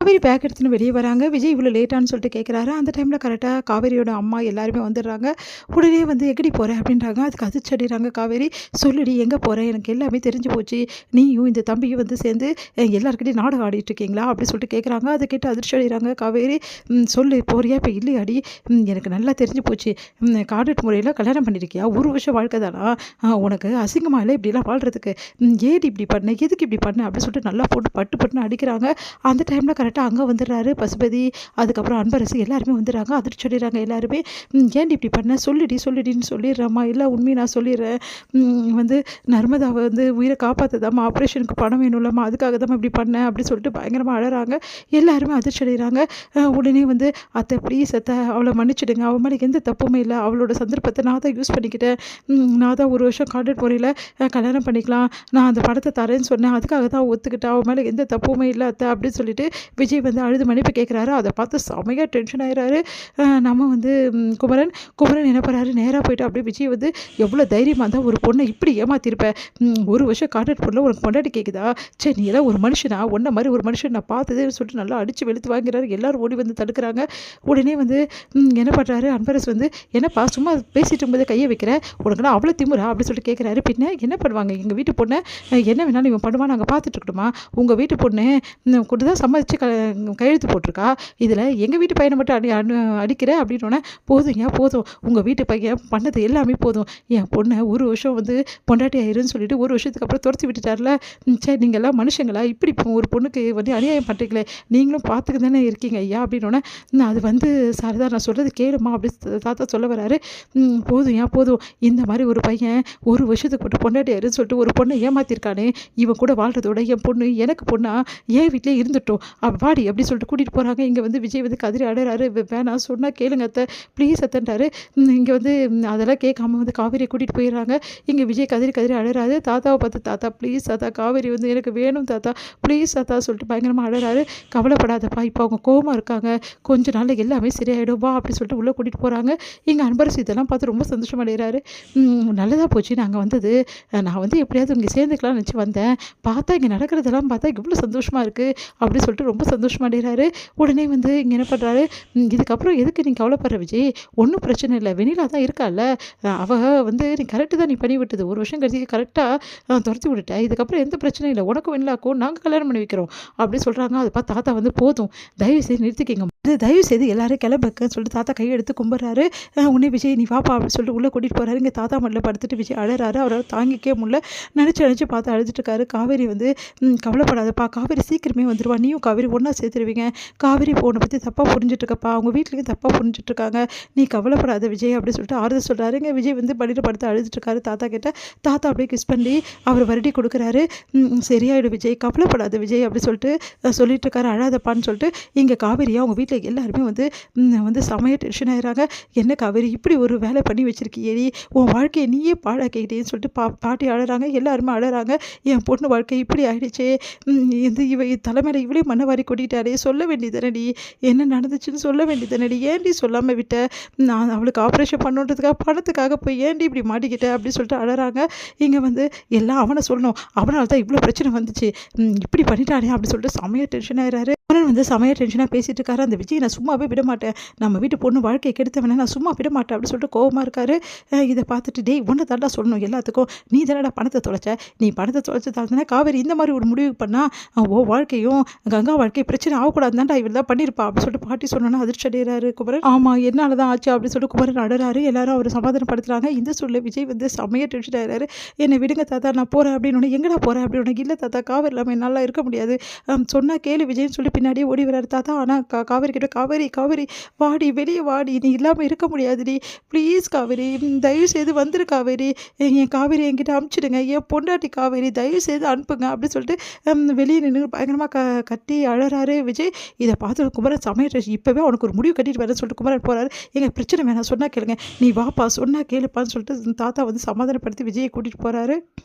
Kaveri back எடுத்துன்னு வெளியே வராங்க. விஜய் இவ்வளோ லேட்டான்னு சொல்லிட்டு கேட்குறாரு. அந்த டைமில் கரெக்டாக காவேரியோட அம்மா எல்லாருமே வந்துடுறாங்க. உடனே வந்து "எங்கடி போற?" அப்படின்றாங்க. அதுக்கு அதிர்ச்சி அடைகிறாங்க காவேரி. "சொல்லுடி எங்கே போற? எனக்கு எல்லாமே தெரிஞ்சு போச்சு. நீயும் இந்த தம்பியும் வந்து சேர்ந்து எல்லார்கிட்டயும் நாடகம் ஆடிட்டு இருக்கீங்களா?" அப்படி சொல்லிட்டு கேட்குறாங்க. அதை கேட்டு அதிர்ச்சி அடைகிறாங்க காவேரி. சொல்லு போறியா? இப்போ இல்லையாடி? எனக்கு நல்லா தெரிஞ்சு போச்சு. கான்ட்ராக்ட் முறையில் கல்யாணம் பண்ணியிருக்கியா? ஒரு வருஷம் வாழ்க்கை தானா? உனக்கு அசிங்கமா இல்லை இப்படிலாம் வாழ்றதுக்கு? ஏடி இப்படி பண்ண? எதுக்கு இப்படி பண்ண?" அப்படின்னு சொல்லிட்டு நல்லா போட்டு பட்டு பட்டுன்னு அடிக்கிறாங்க. அந்த டைமில் கரெக்டாக அங்கே வந்துடுறாரு பசுபதி. அதுக்கப்புறம் அன்பரசு எல்லாருமே வந்துடுறாங்க. அதிர்ச்சி அடைகிறாங்க எல்லாருமே. "ஏன்டி இப்படி பண்ண? சொல்லுடி சொல்லுடின்னு சொல்லிடுறேம்மா. இல்லை உண்மையை நான் சொல்லிடுறேன். வந்து நர்மதாவை வந்து உயிரை காப்பாற்றுதாம்மா. ஆப்ரேஷனுக்கு பணம் வேணும்லம்மா. அதுக்காக தான் இப்படி பண்ணேன்." அப்படி சொல்லிட்டு பயங்கரமாக அழறாங்க. எல்லாருமே அதிர்ச்சி அடைகிறாங்க. உடனே வந்து "அத்தை ப்ளீஸ் அத்தை, அவளை மன்னிச்சிடுங்க. அவள் மேலே எந்த தப்புமே இல்லை. அவளோட சந்தர்ப்பத்தை நான் தான் யூஸ் பண்ணிக்கிட்டேன். நான் தான் ஒரு வருஷம் கான்ட்ராக்ட் முறையில் கல்யாணம் பண்ணிக்கலாம். நான் அந்த படத்தை தரேன்னு சொன்னேன். அதுக்காக தான் ஒத்துக்கிட்டேன். அவள் மேலே எந்த தப்புமே இல்லை அத்தை." அப்படின்னு சொல்லிட்டு விஜய் வந்து அழுது மன்னிப்பு கேட்குறாரு. அதை பார்த்து செமையாக டென்ஷன் ஆயிடுறாரு. நம்ம வந்து குமரன் குமரன் என்ன பண்ணுறாரு, நேராக போயிட்டு அப்படியே விஜய் வந்து "எவ்வளோ தைரியமாக இருந்தால் ஒரு பொண்ணை இப்படி ஏமாத்திருப்ப? ஒரு வருஷம் கான்ட்ராக்ட் பண்ணல, உனக்கு பொண்டாட்டி கேட்குதா? சரி நீ எல்லாம் ஒரு மனுஷனா? ஒன்றை மாதிரி ஒரு மனுஷன் நான் பார்த்ததுன்னு சொல்லிட்டு நல்லா அடித்து வெளுத்து வாங்கிறாரு. எல்லாரும் ஓடி வந்து தடுக்கிறாங்க. உடனே வந்து என்ன பண்ணுறாரு அன்பரசு வந்து "என்னப்பா சும்மா பேசிட்டு இருக்கும்போது கையை வைக்கிற? உனக்குலாம் அவ்வளோ திமுறா?" அப்படின்னு சொல்லிட்டு கேட்குறாரு. "பின்ன என்ன பண்ணுவாங்க? எங்கள் வீட்டு பொண்ணை என்ன வேணாலும் இவன் பண்ணுவான், நாங்கள் பார்த்துட்டு இருக்கணுமா? உங்கள் வீட்டு பொண்ணு கூட தான் சம்மதிச்சு கையெழுத்து போட்டிருக்கா. இதில் எங்கள் வீட்டு பையனை மட்டும் அடிக்கிற?" அப்படின்னோடனே "போதுங்க போதும். உங்கள் வீட்டு பையன் பண்ணது எல்லாமே போதும். என் பொண்ணை ஒரு வருஷம் வந்து பொண்டாட்டி ஆயிருன்னு சொல்லிட்டு ஒரு வருஷத்துக்கு அப்புறம் துரத்தி விட்டுட்டார்ல. சரி நீங்கள்லாம் மனுஷங்களா? இப்படி ஒரு பொண்ணுக்கு வந்து அநியாயம் பண்ணுறீங்களே. நீங்களும் பார்த்துக்க தானே இருக்கீங்க ஐயா." அப்படின்னோடனே "அது வந்து சாரதா நான் சொல்கிறது கேளுமா." அப்படி தாத்தா சொல்ல வராரு. "போதும் போதும். இந்த மாதிரி ஒரு பையன் ஒரு வருஷத்துக்கு மட்டும் பொண்டாட்டி ஆயிருன்னு சொல்லிட்டு ஒரு பொண்ணை ஏமாத்திருக்கானே. இவன் கூட வாழ்றதோட என் பொண்ணு எனக்கு பொண்ணா என் வீட்டிலே இருந்துட்டோம். வாடி." அப்படி சொல்லிட்டு கூட்டிகிட்டு போகிறாங்க. இங்கே வந்து விஜய் வந்து கதறி அழறாரு. "வேணாம் சொன்னால் கேளுங்க அத்தை, ப்ளீஸ் அத்தைன்றாரு." இங்கே வந்து அதெல்லாம் கேட்காம வந்து காவேரியை கூட்டிகிட்டு போயிடுறாங்க. இங்கே விஜய் கதறி கதறி அழறாரு. தாத்தாவை பார்த்து "தாத்தா ப்ளீஸ் தாத்தா, காவேரி வந்து எனக்கு வேணும் தாத்தா, ப்ளீஸ் தாத்தா" சொல்லிட்டு பயங்கரமாக அழறாரு. "கவலைப்படாதப்பா, இப்போ அவங்க கோவமாக இருக்காங்க. கொஞ்ச நாளில் எல்லாமே சரியாயிடும் வா." அப்படி சொல்லிட்டு உள்ளே கூட்டிகிட்டு போகிறாங்க. இங்கே அன்பரசு இதெல்லாம் பார்த்து ரொம்ப சந்தோஷம் அடைகிறாரு. "நல்லதாக போச்சு நாங்கள் வந்தது. நான் வந்து எப்படியாவது இங்கே சேர்ந்துக்கலாம்னு நினச்சி வந்தேன். பார்த்தா இங்கே நடக்கிறதெல்லாம் பார்த்தா இவ்வளோ சந்தோஷமாக இருக்குது." அப்படி சொல்லிட்டு ரொம்ப சந்தோஷமா அடைகிறாரு. உடனே வந்து இங்கே என்ன பண்ணுறாரு, "இதுக்கப்புறம் எதுக்கு நீ கவலைப்படுற விஜய்? ஒன்றும் பிரச்சனை இல்லை. வெண்ணிலா தான் இருக்கால்ல. வந்து நீ கரெக்டு தான் நீ பண்ணி விட்டது. ஒரு வருஷம் கழிச்சு கரெக்டாக துரத்தி விட்டுட்ட. இதுக்கப்புறம் எந்த பிரச்சனையும் இல்லை. உனக்கும் வெண்ணிலாக்கும் நாங்கள் கல்யாணம் பண்ணி வைக்கிறோம்." அப்படி சொல்கிறாங்க. அதை பார்த்து தாத்தா வந்து "போதும், தயவு செய்து நிறுத்திக்கிங்க. தயவு செய்து எல்லாரும் கிளம்புக்குன்னு" சொல்லிட்டு தாத்தா கையெடுத்து கும்பிட்றாரு. உடனே "விஜய் நீ வாப்பா" அப்படின்னு சொல்லிட்டு உள்ளே கூட்டிகிட்டு போகிறாரு. இங்கே தாத்தா மடியில் படுத்துட்டு விஜய் அழறாரு. அவரால் தாங்கிக்கவே முடியல. நினச்சி பார்த்து அழுதுட்டு இருக்காரு. காவேரி வந்து "கவலைப்படாதப்பா, காவேரி சீக்கிரமே வந்துடுவா. நீயும் காவேரி ஒன்றா சேர்த்துருவீங்க. காவேரி இப்போ உன்னை பற்றி தப்பாக புரிஞ்சிட்ருக்கப்பா. அவங்க வீட்லேயும் தப்பாக புரிஞ்சிட்ருக்காங்க. நீ கவலைப்படாத விஜய்." அப்படி சொல்லிட்டு ஆறுதல் சொல்கிறாரு. இங்கே விஜய் வந்து படியில் படுத்து அழுதுட்டுருக்காரு. தாத்தா கிட்ட தாத்தா அப்படியே கிஸ் பண்ணி அவர் வருடி கொடுக்குறாரு. "சரியாயிடும் விஜய், கவலைப்படாத விஜய்." அப்படி சொல்லிட்டு சொல்லிட்டு இருக்காரு. "அழாதப்பான்னு" சொல்லிட்டு இங்கே காவேரியா அவங்க வீட்டில் எல்லாருமே வந்து செமையாக டென்ஷன் ஆகிறாங்க. "என்ன காவேரி இப்படி ஒரு வேலை பண்ணி வச்சிருக்கியேடி, உன் வாழ்க்கையை நீயே பாழாக்கிக்கிட்டேன்னு" சொல்லிட்டு பாட்டி அழறாங்க. எல்லாருமே அழறாங்க. "என் பொண்ணு வாழ்க்கை இப்படி ஆயிடுச்சே. இது தலைமையில இவளே மண்ணை வாரி கொட்டிட்டாரே. சொல்ல வேண்டியதானடி, என்ன நடந்துச்சுன்னு சொல்ல வேண்டியதானடி, ஏன்டி சொல்லாமல் விட்ட? நான் அவளுக்கு ஆப்ரேஷன் பண்ணுன்றதுக்காக பணத்துக்காக போய் ஏன்டி இப்படி மாட்டிக்கிட்ட?" அப்படின்னு சொல்லிட்டு அழறாங்க. இங்கே வந்து எல்லாம் அவனை சொல்லணும், அவனால் தான் இவ்வளோ பிரச்சனை வந்துச்சு, இப்படி பண்ணிட்டானே அப்படி சொல்லிட்டு செமையாக டென்ஷன் ஆகிறாரு. அவன் வந்து செமையாக டென்ஷனாக பேசிட்டு இருக்காரு. அந்த விஜய் நான் சும்மாவே விட மாட்டேன், நம்ம வீட்டு பொண்ணு வாழ்க்கையை கெடுத்தவனே நான் சும்மா விட மாட்டேன் அப்படின்னு சொல்லிட்டு கோவமாக இருக்காரு. இதை பார்த்துட்டு "டேய் ஒன்றை தாண்டா சொல்லணும் எல்லாத்துக்கும், நீ தானடா பணத்தை தொலைச்ச, நீ பணத்தை தொலைச்சதால தானே காவேரி இந்த மாதிரி ஒரு முடிவு பண்ணா, ஓ வாழ்க்கையும் கங்கா வாழ்க்கை பிரச்சனை ஆகக்கூடாது தான்டா இவள் தான் பண்ணியிருப்பா." அப்படின்னு சொல்லிட்டு பாட்டி சொன்னோன்னா அதிர்ச்சி அடைகிறாரு குமரன். "ஆமாம் என்னால் தான் ஆச்சு" அப்படின்னு சொல்லிட்டு குமரன் அழறாரு. எல்லாரும் அவர் சமாதானப்படுத்துறாங்க. இந்த சூழல விஜய் வந்து செமையாக டென்ஷன் ஆகிறாரு. "என்னை விடுங்க தாத்தா, நான் போகிறேன்." அப்படின்னு "எங்கடா போகிறேன்?" அப்படின்னு "இல்லை தாத்தா, காவேரி இல்லாமல் என்னால் இருக்க முடியாது. சொன்னால் கேளு விஜய்ன்னு" சொல்லி பின்னாடியே ஓடி வராரு தாத்தா. ஆனால் காவேரி கிட்ட "காவேரி காவேரி வாடி, வெளியே வாடி, நீ இல்லாமல் இருக்க முடியாதுடி, ப்ளீஸ் காவேரி, தயவு செய்து வந்துரு காவேரி, என் காவேரி என்கிட்ட அனுப்பிச்சிடுங்க, என் பொண்டாட்டி காவேரி, தயவு செய்து அனுப்புங்க." அப்படின்னு சொல்லிட்டு வெளியே நின்று பயங்கரமாக கத்தி அழறாரு விஜய். இதை பார்த்து குமரன் சமையல் "இப்போவே அவனுக்கு ஒரு முடிவு கட்டிட்டு வரேன்னு" சொல்லிட்டு குமரன் போகிறாரு. "எங்கள் பிரச்சனை வேணாம், சொன்னால் கேளுங்க, நீ வாப்பா சொன்னால் கேளுப்பான்னு" சொல்லிட்டு தாத்தா வந்து சமாதானப்படுத்தி விஜயை கூட்டிகிட்டு போகிறாரு.